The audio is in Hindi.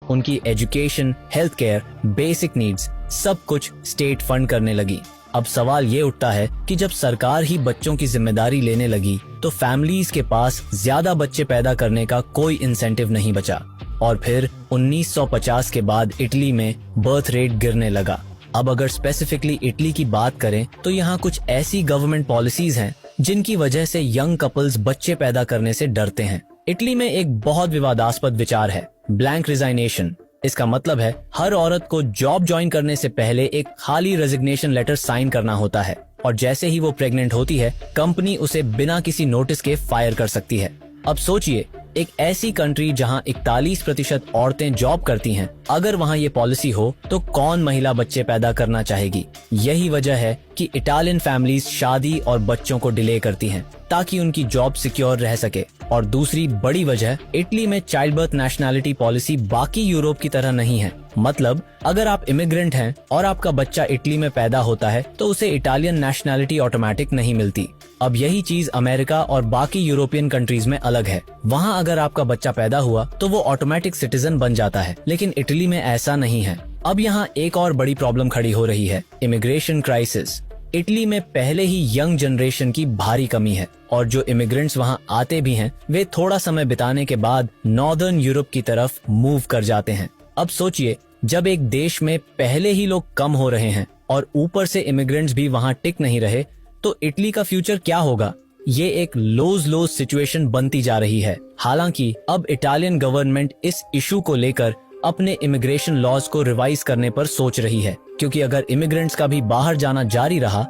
उनकी education, health care, basic needs सब कुछ स्टेट फंड करने लगी। अब सवाल ये उठता है कि जब सरकार ही बच्चों की जिम्मेदारी लेने लगी तो फैमिलीज के पास ज्यादा बच्चे पैदा करने का कोई इंसेंटिव नहीं बचा और फिर 1950 के बाद इटली में बर्थ रेट गिरने लगा। अब अगर स्पेसिफिकली इटली की बात करें तो यहाँ कुछ ऐसी गवर्नमेंट पॉलिसीज हैं जिनकी वजह से यंग कपल्स बच्चे पैदा करने से डरते हैं। इटली में एक बहुत विवादास्पद विचार है ब्लैंक रिजाइनेशन। इसका मतलब है हर औरत को जॉब ज्वाइन करने से पहले एक खाली रेजिग्नेशन लेटर साइन करना होता है और जैसे ही वो प्रेग्नेंट होती है कंपनी उसे बिना किसी नोटिस के फायर कर सकती है। अब सोचिए, एक ऐसी कंट्री जहां 41% औरतें जॉब करती हैं, अगर वहां ये पॉलिसी हो तो कौन महिला बच्चे पैदा करना चाहेगी। यही वजह है कि इटालियन फैमिलीज शादी और बच्चों को डिले करती हैं ताकि उनकी जॉब सिक्योर रह सके। और दूसरी बड़ी वजह, इटली में चाइल्ड बर्थ नेशनैलिटी पॉलिसी बाकी यूरोप की तरह नहीं है। मतलब अगर आप इमिग्रेंट हैं और आपका बच्चा इटली में पैदा होता है तो उसे इटालियन नेशनैलिटी ऑटोमेटिक नहीं मिलती। अब यही चीज अमेरिका और बाकी यूरोपियन कंट्रीज में अलग है। वहाँ अगर आपका बच्चा पैदा हुआ तो वो ऑटोमेटिक सिटीजन बन जाता है, लेकिन इटली में ऐसा नहीं है। अब यहाँ एक और बड़ी प्रॉब्लम खड़ी हो रही है, इमिग्रेशन क्राइसिस। इटली में पहले ही यंग जनरेशन की भारी कमी है और जो इमिग्रेंट्स वहाँ आते भी हैं वे थोड़ा समय बिताने के बाद नॉर्दर्न यूरोप की तरफ मूव कर जाते हैं। अब सोचिए, जब एक देश में पहले ही लोग कम हो रहे हैं और ऊपर से इमिग्रेंट्स भी वहाँ टिक नहीं रहे तो इटली का फ्यूचर क्या होगा। ये एक लूज सिचुएशन बनती जा रही है। हालांकि अब इटालियन गवर्नमेंट इस इशू को लेकर अपने इमिग्रेशन लॉज को रिवाइज करने पर सोच रही है, क्योंकि अगर इमिग्रेंट्स का भी बाहर जाना जारी रहा